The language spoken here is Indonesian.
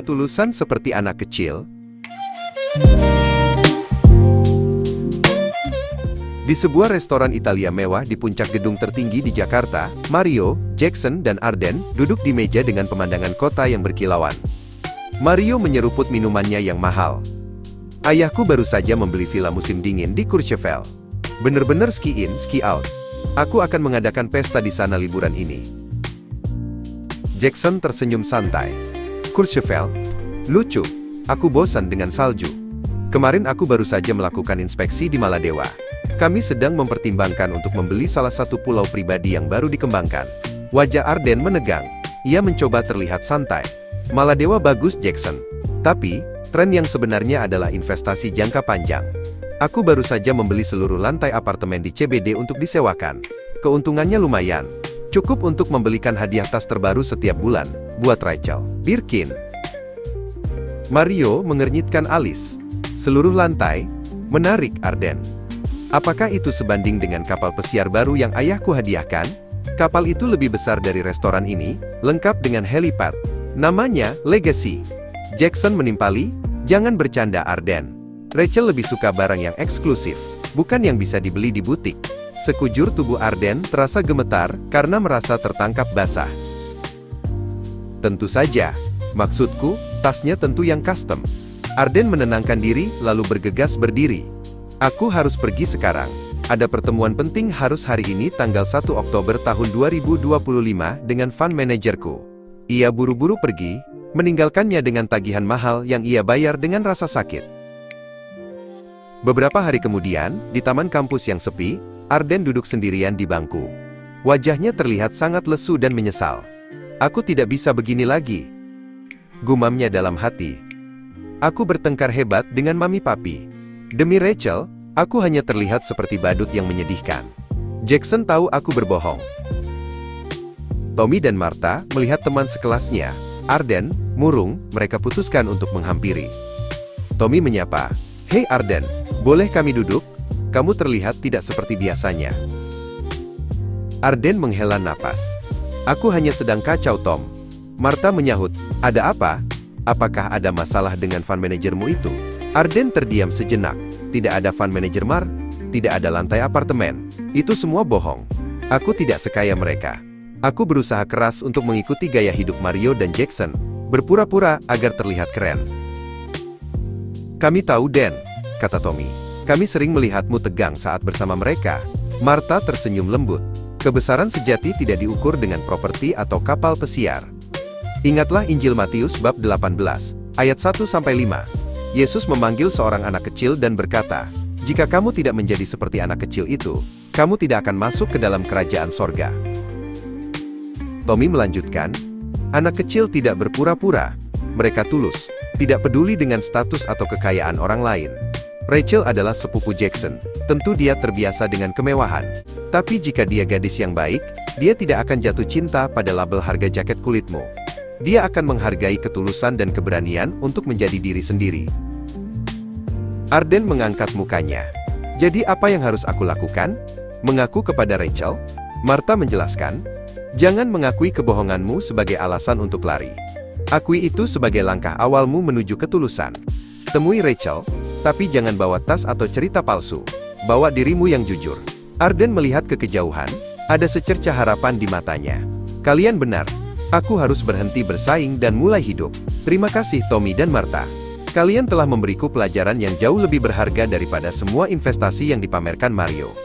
ketulusan seperti anak kecil? Di sebuah restoran Italia mewah di puncak gedung tertinggi di Jakarta, Mario, Jackson, dan Arden duduk di meja dengan pemandangan kota yang berkilauan. Mario menyeruput minumannya yang mahal. Ayahku baru saja membeli villa musim dingin di Courchevel. Bener-bener ski in, ski out. Aku akan mengadakan pesta di sana liburan ini. Jackson tersenyum santai. Courchevel? Lucu. Aku bosan dengan salju. Kemarin aku baru saja melakukan inspeksi di Maladewa. Kami sedang mempertimbangkan untuk membeli salah satu pulau pribadi yang baru dikembangkan. Wajah Arden menegang. Ia mencoba terlihat santai. Maladewa bagus, Jackson. Tapi, tren yang sebenarnya adalah investasi jangka panjang. Aku baru saja membeli seluruh lantai apartemen di CBD untuk disewakan. Keuntungannya lumayan. Cukup untuk membelikan hadiah tas terbaru setiap bulan, buat Rachel. Birkin. Mario mengernyitkan alis. Seluruh lantai? Menarik, Arden. Apakah itu sebanding dengan kapal pesiar baru yang ayahku hadiahkan? Kapal itu lebih besar dari restoran ini, lengkap dengan helipad. Namanya, Legacy. Jackson menimpali, jangan bercanda, Arden. Rachel lebih suka barang yang eksklusif, bukan yang bisa dibeli di butik. Sekujur tubuh Arden terasa gemetar, karena merasa tertangkap basah. Tentu saja. Maksudku, tasnya tentu yang custom. Arden menenangkan diri, lalu bergegas berdiri. Aku harus pergi sekarang. Ada pertemuan penting harus hari ini tanggal 1 Oktober tahun 2025 dengan fund manajerku. Ia buru-buru pergi, meninggalkannya dengan tagihan mahal yang ia bayar dengan rasa sakit. Beberapa hari kemudian, di taman kampus yang sepi, Arden duduk sendirian di bangku. Wajahnya terlihat sangat lesu dan menyesal. Aku tidak bisa begini lagi, gumamnya dalam hati. Aku bertengkar hebat dengan mami papi. Demi Rachel, aku hanya terlihat seperti badut yang menyedihkan. Jackson tahu aku berbohong. Tommy dan Martha melihat teman sekelasnya, Arden, murung, mereka putuskan untuk menghampiri. Tommy menyapa, "Hei Arden, boleh kami duduk? Kamu terlihat tidak seperti biasanya." Arden menghela napas. "Aku hanya sedang kacau, Tom." Martha menyahut, "Ada apa? Apakah ada masalah dengan fund manajermu itu?" Arden terdiam sejenak. Tidak ada fund manager Mar, tidak ada lantai apartemen. Itu semua bohong. Aku tidak sekaya mereka. Aku berusaha keras untuk mengikuti gaya hidup Mario dan Jackson, berpura-pura agar terlihat keren. "Kami tahu, Dan," kata Tommy. "Kami sering melihatmu tegang saat bersama mereka." Martha tersenyum lembut. Kebesaran sejati tidak diukur dengan properti atau kapal pesiar. Ingatlah Injil Matius bab 18, ayat 1-5. Yesus memanggil seorang anak kecil dan berkata, "Jika kamu tidak menjadi seperti anak kecil itu, kamu tidak akan masuk ke dalam kerajaan sorga." Tommy melanjutkan, "Anak kecil tidak berpura-pura. Mereka tulus, tidak peduli dengan status atau kekayaan orang lain." Rachel adalah sepupu Jackson. Tentu dia terbiasa dengan kemewahan. Tapi jika dia gadis yang baik, dia tidak akan jatuh cinta pada label harga jaket kulitmu. Dia akan menghargai ketulusan dan keberanian untuk menjadi diri sendiri. Arden mengangkat mukanya. "Jadi apa yang harus aku lakukan? Mengaku kepada Rachel?" Martha menjelaskan, "Jangan mengakui kebohonganmu sebagai alasan untuk lari. Akui itu sebagai langkah awalmu menuju ketulusan. Temui Rachel, tapi jangan bawa tas atau cerita palsu. Bawa dirimu yang jujur." Arden melihat ke kejauhan, ada secercah harapan di matanya. "Kalian benar. Aku harus berhenti bersaing dan mulai hidup. Terima kasih Tommy dan Martha. Kalian telah memberiku pelajaran yang jauh lebih berharga daripada semua investasi yang dipamerkan Mario."